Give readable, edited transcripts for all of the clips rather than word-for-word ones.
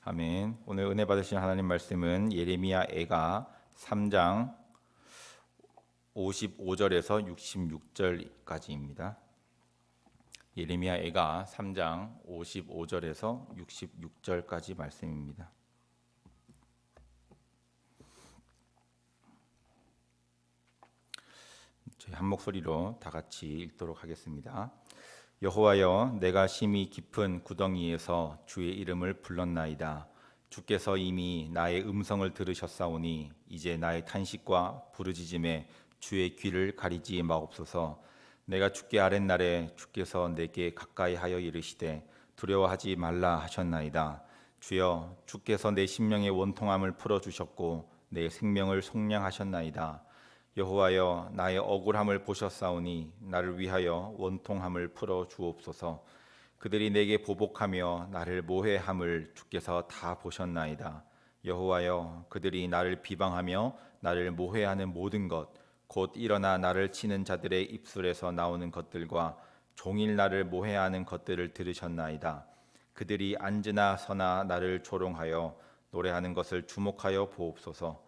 아멘. 오늘 은혜 받으신 하나님 말씀은 예레미야 애가 3장 55절에서 66절까지입니다. 예레미야 애가 3장 55절에서 66절까지 말씀입니다. 저희 한 목소리로 다 같이 읽도록 하겠습니다. 여호와여, 내가 심히 깊은 구덩이에서 주의 이름을 불렀나이다. 주께서 이미 나의 음성을 들으셨사오니 이제 나의 탄식과 부르짖음에 주의 귀를 가리지 마옵소서. 내가 주께 아랫날에 주께서 내게 가까이 하여 이르시되 두려워하지 말라 하셨나이다. 주여, 주께서 내 심령의 원통함을 풀어주셨고 내 생명을 속량하셨나이다. 여호와여, 나의 억울함을 보셨사오니 나를 위하여 원통함을 풀어 주옵소서. 그들이 내게 보복하며 나를 모해함을 주께서 다 보셨나이다. 여호와여, 그들이 나를 비방하며 나를 모해하는 모든 것, 곧 일어나 나를 치는 자들의 입술에서 나오는 것들과 종일 나를 모해하는 것들을 들으셨나이다. 그들이 앉으나 서나 나를 조롱하여 노래하는 것을 주목하여 보옵소서.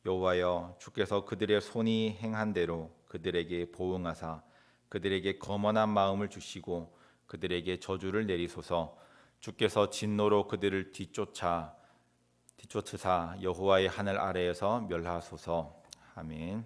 여호와여, 주께서 그들의 손이 행한 대로 그들에게 보응하사 그들에게 거만한 마음을 주시고 그들에게 저주를 내리소서. 주께서 진노로 그들을 뒤쫓으사 여호와의 하늘 아래에서 멸하소서. 아멘.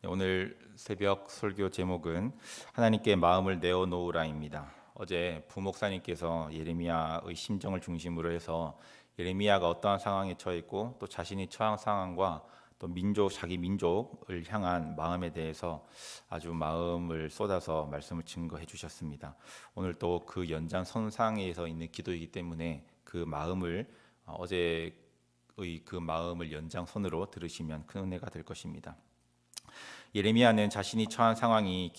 오늘 새벽 설교 제목은 하나님께 마음을 내어놓으라입니다. 어제 부목사님께서 예레미야의 심정을 중심으로 해서 예레미야가 어떠한 상황에 처해 있고 또 자신이 처한 상황과 또 자기 민족을 향한 마음에 대해서 아주 마음을 쏟아서 말씀을 증거해 주셨습니다. 오늘 또 그 연장선상에서 있는 기도이기 때문에 그 마음을 어제의 그 마음을 연장선으로 들으시면 큰 은혜가 될 것입니다. 예레미야는 자신이 처한 상황이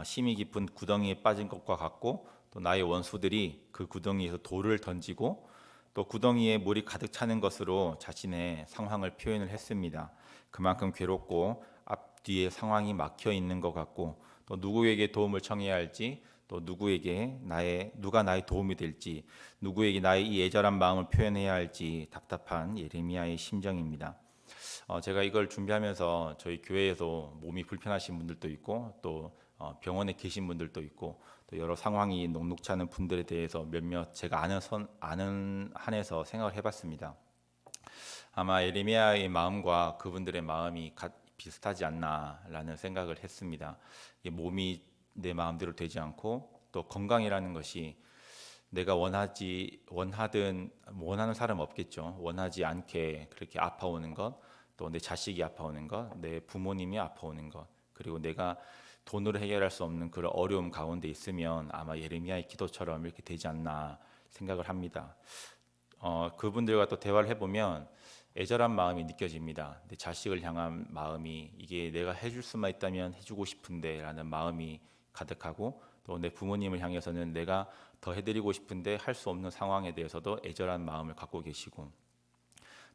심히 깊은 구덩이에 빠진 것과 같고 또 나의 원수들이 그 구덩이에서 돌을 던지고 또 구덩이에 물이 가득 차는 것으로 자신의 상황을 표현을 했습니다. 그만큼 괴롭고 앞뒤에 상황이 막혀 있는 것 같고 또 누구에게 도움을 청해야 할지 또 누가 나의 도움이 될지 누구에게 나의 이 애절한 마음을 표현해야 할지 답답한 예레미야의 심정입니다. 제가 이걸 준비하면서 저희 교회에서 몸이 불편하신 분들도 있고 또 병원에 계신 분들도 있고 또 여러 상황이 녹록치 않은 분들에 대해서 몇몇 제가 아는 한에서 생각을 해봤습니다. 아마 예레미야의 마음과 그분들의 마음이 비슷하지 않나라는 생각을 했습니다. 몸이 내 마음대로 되지 않고 또 건강이라는 것이 내가 원하는 사람 없겠죠. 원하지 않게 그렇게 아파오는 것, 또 내 자식이 아파오는 것, 내 부모님이 아파오는 것, 그리고 내가 돈으로 해결할 수 없는 그런 어려움 가운데 있으면 아마 예레미야의 기도처럼 이렇게 되지 않나 생각을 합니다. 그분들과 또 대화를 해보면 애절한 마음이 느껴집니다. 내 자식을 향한 마음이 이게 내가 해줄 수만 있다면 해주고 싶은데 라는 마음이 가득하고 또 내 부모님을 향해서는 내가 더 해드리고 싶은데 할 수 없는 상황에 대해서도 애절한 마음을 갖고 계시고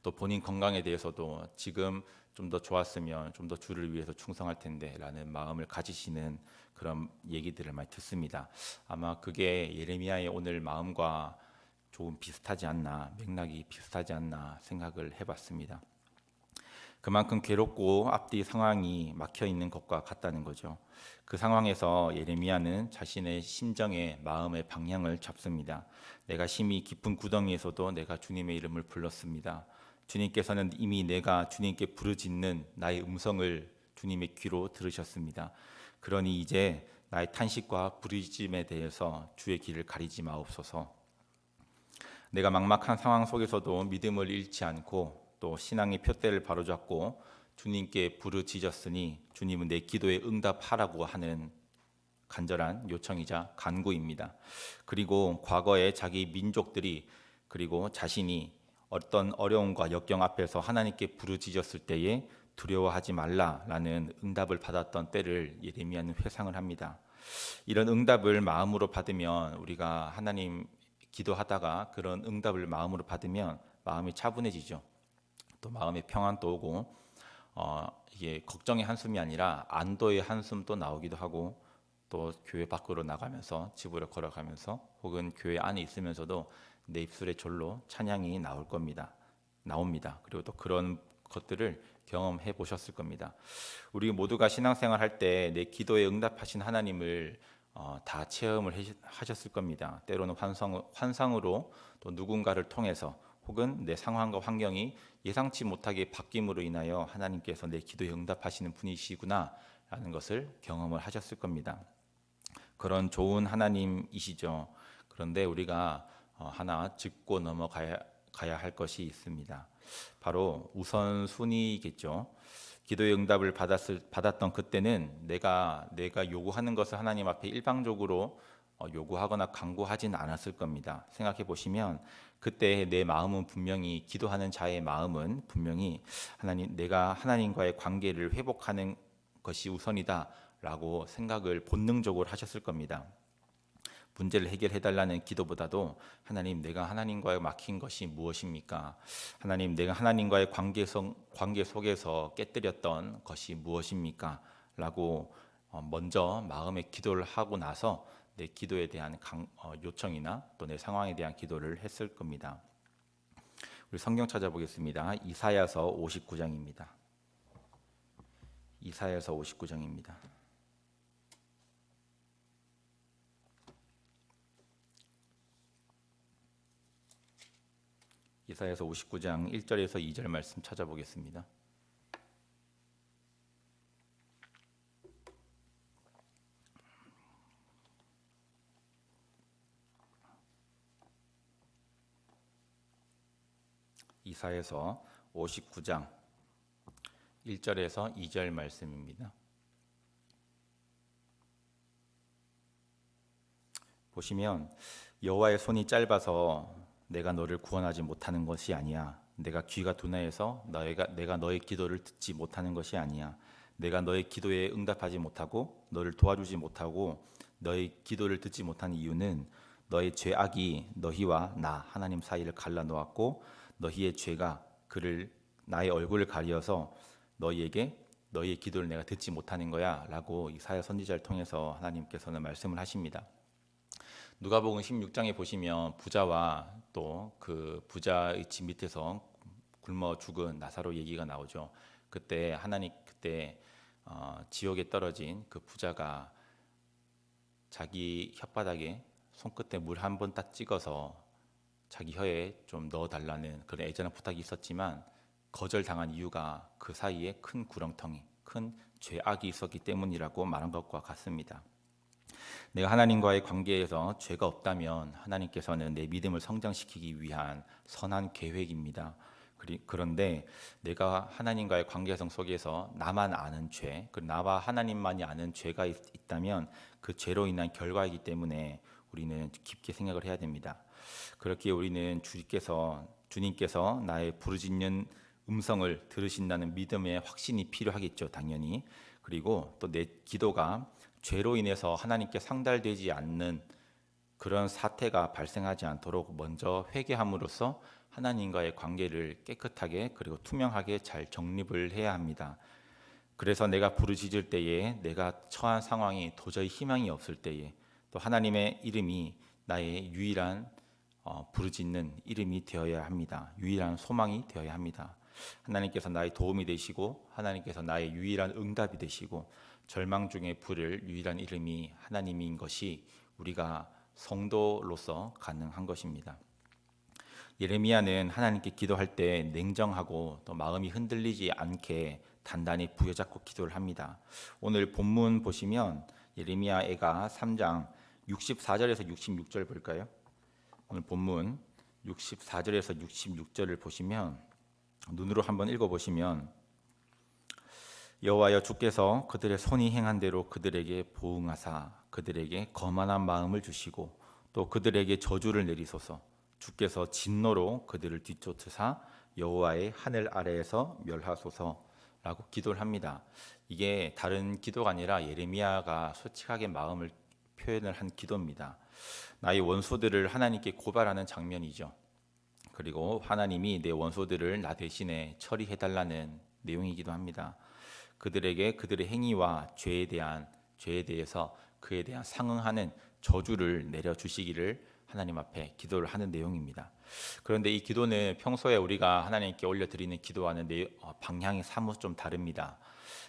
또 본인 건강에 대해서도 지금 좀 더 좋았으면 좀 더 주를 위해서 충성할 텐데 라는 마음을 가지시는 그런 얘기들을 많이 듣습니다. 아마 그게 예레미야의 오늘 마음과 조금 비슷하지 않나, 맥락이 비슷하지 않나 생각을 해봤습니다. 그만큼 괴롭고 앞뒤 상황이 막혀 있는 것과 같다는 거죠. 그 상황에서 예레미야는 자신의 심정의 마음의 방향을 잡습니다. 내가 심히 깊은 구덩이에서도 내가 주님의 이름을 불렀습니다. 주님께서는 이미 내가 주님께 부르짖는 나의 음성을 주님의 귀로 들으셨습니다. 그러니 이제 나의 탄식과 부르짖음에 대해서 주의 귀를 가리지 마옵소서. 내가 막막한 상황 속에서도 믿음을 잃지 않고 또 신앙의 푯대를 바로잡고 주님께 부르짖었으니 주님은 내 기도에 응답하라고 하는 간절한 요청이자 간구입니다. 그리고 과거에 자기 민족들이 그리고 자신이 어떤 어려움과 역경 앞에서 하나님께 부르짖었을 때에 두려워하지 말라라는 응답을 받았던 때를 예레미야는 회상을 합니다. 이런 응답을 마음으로 받으면 우리가 하나님 기도하다가 그런 응답을 마음으로 받으면 마음이 차분해지죠. 또 마음의 평안도 오고 이게 걱정의 한숨이 아니라 안도의 한숨도 나오기도 하고 또 교회 밖으로 나가면서 집으로 걸어가면서 혹은 교회 안에 있으면서도 내 입술에 절로 찬양이 나옵니다. 그리고 또 그런 것들을 경험해 보셨을 겁니다. 우리 모두가 신앙생활 할 때 내 기도에 응답하신 하나님을 다 체험을 하셨을 겁니다. 때로는 환상으로 또 누군가를 통해서 혹은 내 상황과 환경이 예상치 못하게 바뀜으로 인하여 하나님께서 내 기도에 응답하시는 분이시구나 라는 것을 경험을 하셨을 겁니다. 그런 좋은 하나님이시죠. 그런데 우리가 하나 짚고 넘어가야 할 것이 있습니다. 바로 우선순위겠죠. 기도의 응답을 받았던 그때는 내가 요구하는 것을 하나님 앞에 일방적으로 요구하거나 강구하진 않았을 겁니다. 생각해 보시면 그때 내 마음은 분명히 기도하는 자의 마음은 분명히 내가 하나님과의 관계를 회복하는 것이 우선이다라고 생각을 본능적으로 하셨을 겁니다. 문제를 해결해 달라는 기도보다도 하나님, 내가 하나님과의 막힌 것이 무엇입니까? 하나님, 내가 하나님과의 관계 속에서 깨뜨렸던 것이 무엇입니까? 라고 먼저 마음의 기도를 하고 나서 내 기도에 대한 요청이나 또 내 상황에 대한 기도를 했을 겁니다. 우리 성경 찾아보겠습니다. 이사야서 59장입니다. 이사야서 59장입니다. 이사야서 59장 1절에서 2절 말씀 찾아보겠습니다. 이사야서 59장 1절에서 2절 말씀입니다. 보시면 여호와의 손이 짧아서 내가 너를 구원하지 못하는 것이 아니야. 내가 귀가 둔하여서 내가 너의 기도를 듣지 못하는 것이 아니야. 내가 너의 기도에 응답하지 못하고 너를 도와주지 못하고 너의 기도를 듣지 못하는 이유는 너의 죄악이 너희와 나 하나님 사이를 갈라놓았고 너희의 죄가 나의 얼굴을 가리어서 너희의 기도를 내가 듣지 못하는 거야 라고 이사야 선지자를 통해서 하나님께서는 말씀을 하십니다. 누가복음 16장에 보시면 부자와 또 그 부자의 집 밑에서 굶어 죽은 나사로 얘기가 나오죠. 그때 지옥에 떨어진 그 부자가 자기 혓바닥에 손끝에 물 한 번 딱 찍어서 자기 혀에 좀 넣어달라는 그런 애절한 부탁이 있었지만 거절당한 이유가 그 사이에 큰 구렁텅이, 큰 죄악이 있었기 때문이라고 말한 것과 같습니다. 내가 하나님과의 관계에서 죄가 없다면 하나님께서는 내 믿음을 성장시키기 위한 선한 계획입니다. 그런데 내가 하나님과의 관계성 속에서 나만 아는 죄, 나와 하나님만이 아는 죄가 있다면 그 죄로 인한 결과이기 때문에 우리는 깊게 생각을 해야 됩니다. 그렇기에 우리는 주님께서 나의 부르짖는 음성을 들으신다는 믿음의 확신이 필요하겠죠, 당연히. 그리고 또 내 기도가 죄로 인해서 하나님께 상달되지 않는 그런 사태가 발생하지 않도록 먼저 회개함으로써 하나님과의 관계를 깨끗하게 그리고 투명하게 잘 정립을 해야 합니다. 그래서 내가 부르짖을 때에, 내가 처한 상황이 도저히 희망이 없을 때에 또 하나님의 이름이 나의 유일한 부르짖는 이름이 되어야 합니다. 유일한 소망이 되어야 합니다. 하나님께서 나의 도움이 되시고 하나님께서 나의 유일한 응답이 되시고 절망 중에 부를 유일한 이름이 하나님인 것이 우리가 성도로서 가능한 것입니다. 예레미야는 하나님께 기도할 때 냉정하고 또 마음이 흔들리지 않게 단단히 부여잡고 기도를 합니다. 오늘 본문 보시면 예레미야가 3장 64절에서 66절 볼까요? 오늘 본문 64절에서 66절을 보시면 눈으로 한번 읽어보시면 여호와여, 주께서 그들의 손이 행한 대로 그들에게 보응하사 그들에게 거만한 마음을 주시고 또 그들에게 저주를 내리소서. 주께서 진노로 그들을 뒤쫓으사 여호와의 하늘 아래에서 멸하소서라고 기도를 합니다. 이게 다른 기도가 아니라 예레미야가 솔직하게 마음을 표현을 한 기도입니다. 나의 원수들을 하나님께 고발하는 장면이죠. 그리고 하나님이 내 원수들을 나 대신에 처리해달라는 내용이기도 합니다. 그들에게 그들의 행위와 죄에 대해서 그에 대한 상응하는 저주를 내려주시기를 하나님 앞에 기도를 하는 내용입니다. 그런데 이 기도는 평소에 우리가 하나님께 올려드리는 기도와는 방향이 사뭇 좀 다릅니다.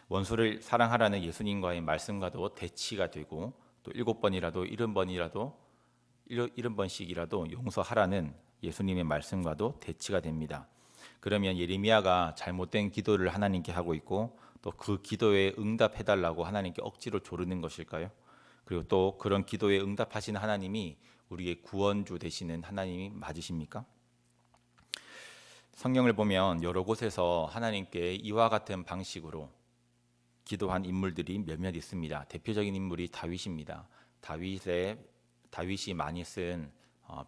원수를 사랑하라는 예수님과의 말씀과도 대치가 되고, 또 7번이라도 70번씩이라도 용서하라는 예수님의 말씀과도 대치가 됩니다. 그러면 예레미야가 잘못된 기도를 하나님께 하고 있고, 또 그 기도에 응답해달라고 하나님께 억지로 조르는 것일까요? 그리고 또 그런 기도에 응답하시는 하나님이 우리의 구원주 되시는 하나님이 맞으십니까? 성경을 보면 여러 곳에서 하나님께 이와 같은 방식으로 기도한 인물들이 몇몇 있습니다. 대표적인 인물이 다윗입니다. 다윗이 많이 쓴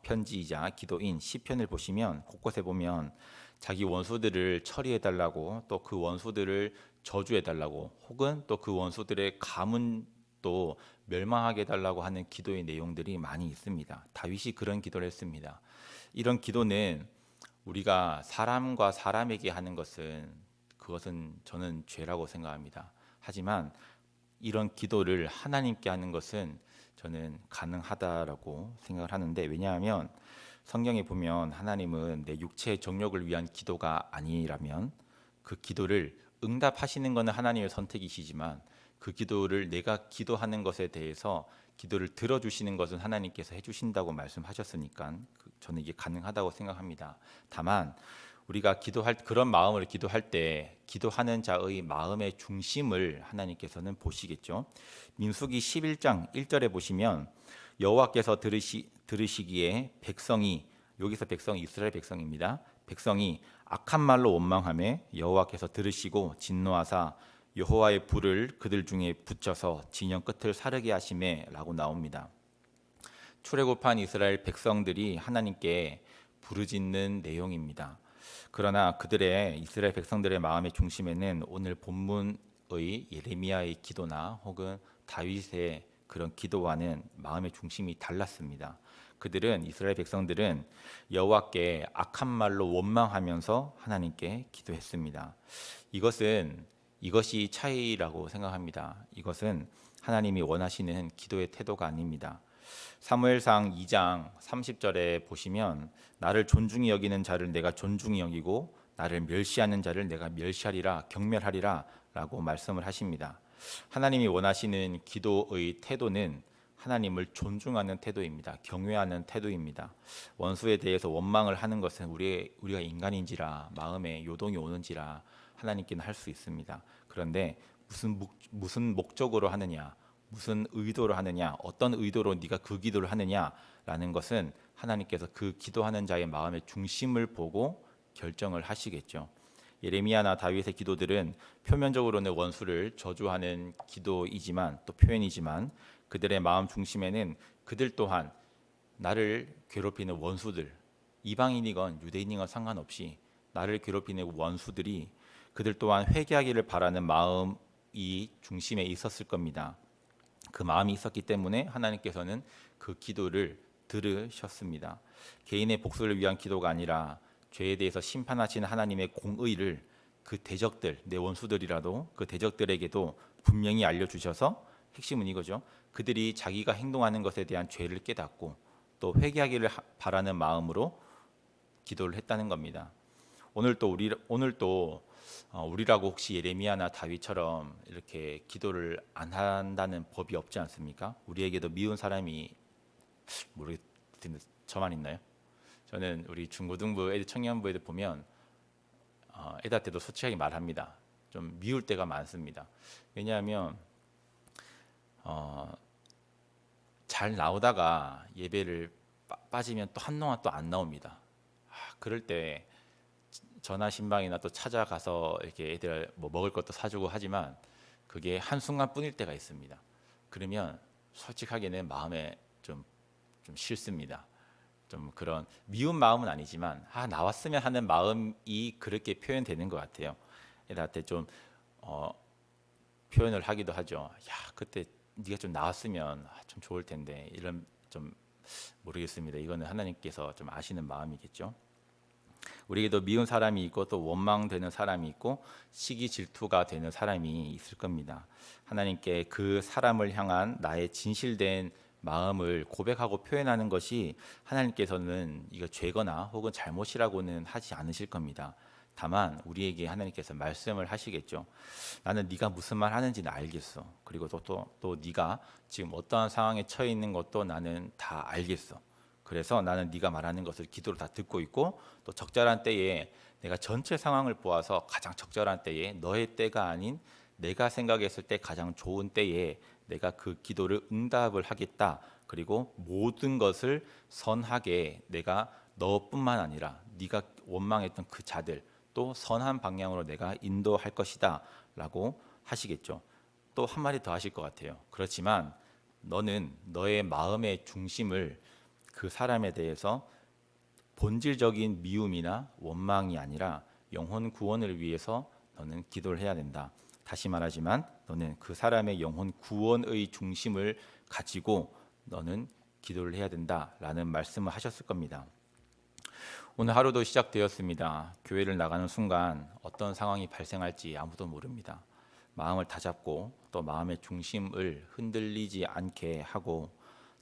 편지이자 기도인 시편을 보시면 곳곳에 보면 자기 원수들을 처리해 달라고, 또 그 원수들을 저주해 달라고, 혹은 또 그 원수들의 가문도 멸망하게 해달라고 하는 기도의 내용들이 많이 있습니다. 다윗이 그런 기도를 했습니다. 이런 기도는 우리가 사람과 사람에게 하는 그것은 저는 죄라고 생각합니다. 하지만 이런 기도를 하나님께 하는 것은 저는 가능하다라고 생각을 하는데, 왜냐하면 성경에 보면 하나님은 내 육체의 정욕을 위한 기도가 아니라면 그 기도를 응답하시는 것은 하나님의 선택이시지만, 그 기도를 내가 기도하는 것에 대해서 기도를 들어주시는 것은 하나님께서 해주신다고 말씀하셨으니까 저는 이게 가능하다고 생각합니다. 다만 우리가 그런 마음으로 기도할 때 기도하는 자의 마음의 중심을 하나님께서는 보시겠죠. 민수기 11장 1절에 보시면 여호와께서 들으시기에 여기서 백성이 이스라엘 백성입니다. 백성이 악한 말로 원망하며 여호와께서 들으시고 진노하사 여호와의 불을 그들 중에 붙여서 진영 끝을 사르게 하시매라고 나옵니다. 출애굽한 이스라엘 백성들이 하나님께 부르짖는 내용입니다. 그러나 이스라엘 백성들의 마음의 중심에는 오늘 본문의 예레미야의 기도나 혹은 다윗의 그런 기도와는 마음의 중심이 달랐습니다. 이스라엘 백성들은 여호와께 악한 말로 원망하면서 하나님께 기도했습니다. 이것이 차이라고 생각합니다. 이것은 하나님이 원하시는 기도의 태도가 아닙니다. 사무엘상 2장 30절에 보시면 나를 존중히 여기는 자를 내가 존중히 여기고 나를 멸시하는 자를 내가 멸시하리라 경멸하리라 라고 말씀을 하십니다. 하나님이 원하시는 기도의 태도는 하나님을 존중하는 태도입니다. 경외하는 태도입니다. 원수에 대해서 원망을 하는 것은 우리가 인간인지라 마음에 요동이 오는지라 하나님께는 할 수 있습니다. 그런데 무슨 목적으로 하느냐, 무슨 의도로 하느냐, 어떤 의도로 네가 그 기도를 하느냐라는 것은 하나님께서 그 기도하는 자의 마음의 중심을 보고 결정을 하시겠죠. 예레미야나 다윗의 기도들은 표면적으로는 원수를 저주하는 기도이지만 또 표현이지만, 그들의 마음 중심에는 그들 또한 나를 괴롭히는 원수들, 이방인이건 유대인이건 상관없이 나를 괴롭히는 원수들이 그들 또한 회개하기를 바라는 마음이 중심에 있었을 겁니다. 그 마음이 있었기 때문에 하나님께서는 그 기도를 들으셨습니다. 개인의 복수를 위한 기도가 아니라 죄에 대해서 심판하시는 하나님의 공의를 그 대적들, 내 원수들이라도 그 대적들에게도 분명히 알려주셔서, 핵심은 이거죠. 그들이 자기가 행동하는 것에 대한 죄를 깨닫고 또 회개하기를 바라는 마음으로 기도를 했다는 겁니다. 오늘도 우리라고 혹시 예레미야나 다윗처럼 이렇게 기도를 안 한다는 법이 없지 않습니까? 우리에게도 미운 사람이, 모르겠는데 저만 있나요? 저는 우리 중고등부 애들, 청년부 애들 보면 애들한테도 솔직하게 말합니다. 좀 미울 때가 많습니다. 왜냐하면 잘 나오다가 예배를 빠지면 또 한동안 또 안 나옵니다. 그럴 때 전화 신방이나 또 찾아가서 이렇게 애들 뭐 먹을 것도 사주고 하지만 그게 한순간뿐일 때가 있습니다. 그러면 솔직하게는 마음에 좀 싫습니다. 좀 그런 미운 마음은 아니지만 나왔으면 하는 마음이 그렇게 표현되는 것 같아요. 애들한테 좀 표현을 하기도 하죠. 야, 그때 네가 좀 나왔으면 좀 좋을 텐데, 이런 좀 모르겠습니다. 이거는 하나님께서 좀 아시는 마음이겠죠. 우리에게도 미운 사람이 있고 또 원망되는 사람이 있고 시기 질투가 되는 사람이 있을 겁니다. 하나님께 그 사람을 향한 나의 진실된 마음을 고백하고 표현하는 것이 하나님께서는 이거 죄거나 혹은 잘못이라고는 하지 않으실 겁니다. 다만 우리에게 하나님께서 말씀을 하시겠죠. 나는 네가 무슨 말 하는지는 알겠어. 그리고 또 네가 지금 어떠한 상황에 처해 있는 것도 나는 다 알겠어. 그래서 나는 네가 말하는 것을 기도로 다 듣고 있고 또 적절한 때에 내가 전체 상황을 보아서 가장 적절한 때에 너의 때가 아닌 내가 생각했을 때 가장 좋은 때에 내가 그 기도를 응답을 하겠다. 그리고 모든 것을 선하게 내가 너뿐만 아니라 네가 원망했던 그 자들 또 선한 방향으로 내가 인도할 것이다 라고 하시겠죠. 또 한 마디 더 하실 것 같아요. 그렇지만 너는 너의 마음의 중심을 그 사람에 대해서 본질적인 미움이나 원망이 아니라 영혼 구원을 위해서 너는 기도를 해야 된다. 다시 말하지만 너는 그 사람의 영혼 구원의 중심을 가지고 너는 기도를 해야 된다라는 말씀을 하셨을 겁니다. 오늘 하루도 시작되었습니다. 교회를 나가는 순간 어떤 상황이 발생할지 아무도 모릅니다. 마음을 다잡고 또 마음의 중심을 흔들리지 않게 하고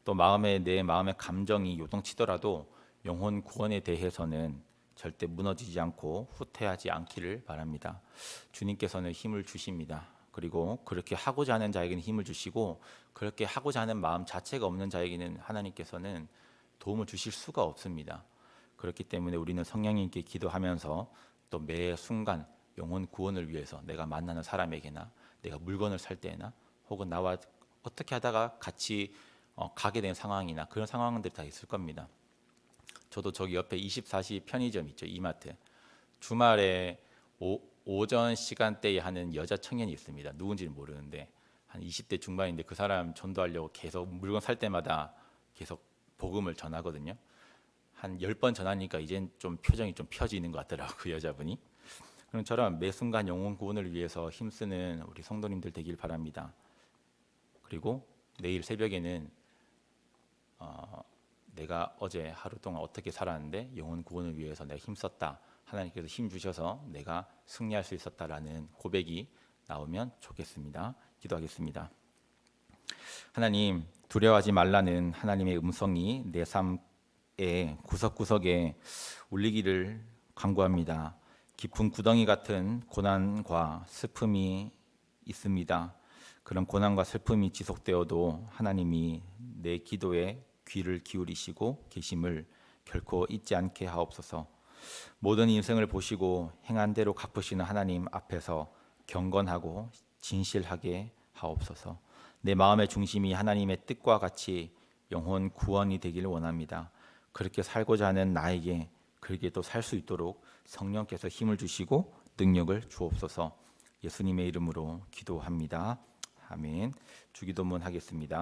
또 내 마음의 감정이 요동치더라도 영혼 구원에 대해서는 절대 무너지지 않고 후퇴하지 않기를 바랍니다. 주님께서는 힘을 주십니다. 그리고 그렇게 하고자 하는 자에게는 힘을 주시고 그렇게 하고자 하는 마음 자체가 없는 자에게는 하나님께서는 도움을 주실 수가 없습니다. 그렇기 때문에 우리는 성령님 있게 기도하면서 또 매 순간 영혼 구원을 위해서 내가 만나는 사람에게나 내가 물건을 살 때나 혹은 나와 어떻게 하다가 같이 가게 된 상황이나 그런 상황들이 다 있을 겁니다. 저도 저기 옆에 24시 편의점 있죠. 이마트. 주말에 오전 시간대에 하는 여자 청년이 있습니다. 누군지는 모르는데 한 20대 중반인데 그 사람 전도하려고 계속 물건 살 때마다 계속 복음을 전하거든요. 한 10번 전하니까 이젠 좀 표정이 좀 펴지는 것 같더라고요. 그 여자분이. 그럼 저런 매 순간 영혼 구원을 위해서 힘쓰는 우리 성도님들 되길 바랍니다. 그리고 내일 새벽에는 내가 어제 하루 동안 어떻게 살았는데 영혼 구원을 위해서 내가 힘썼다. 하나님께서 힘 주셔서 내가 승리할 수 있었다라는 고백이 나오면 좋겠습니다. 기도하겠습니다. 하나님, 두려워하지 말라는 하나님의 음성이 내 삶의 구석구석에 울리기를 간구합니다. 깊은 구덩이 같은 고난과 슬픔이 있습니다. 그런 고난과 슬픔이 지속되어도 하나님이 내 기도에 귀를 기울이시고 계심을 결코 잊지 않게 하옵소서. 모든 인생을 보시고 행한 대로 갚으시는 하나님 앞에서 경건하고 진실하게 하옵소서. 내 마음의 중심이 하나님의 뜻과 같이 영혼 구원이 되기를 원합니다. 그렇게 살고자 하는 나에게 그렇게 또 살 수 있도록 성령께서 힘을 주시고 능력을 주옵소서. 예수님의 이름으로 기도합니다. 아멘. 주기도문 하겠습니다.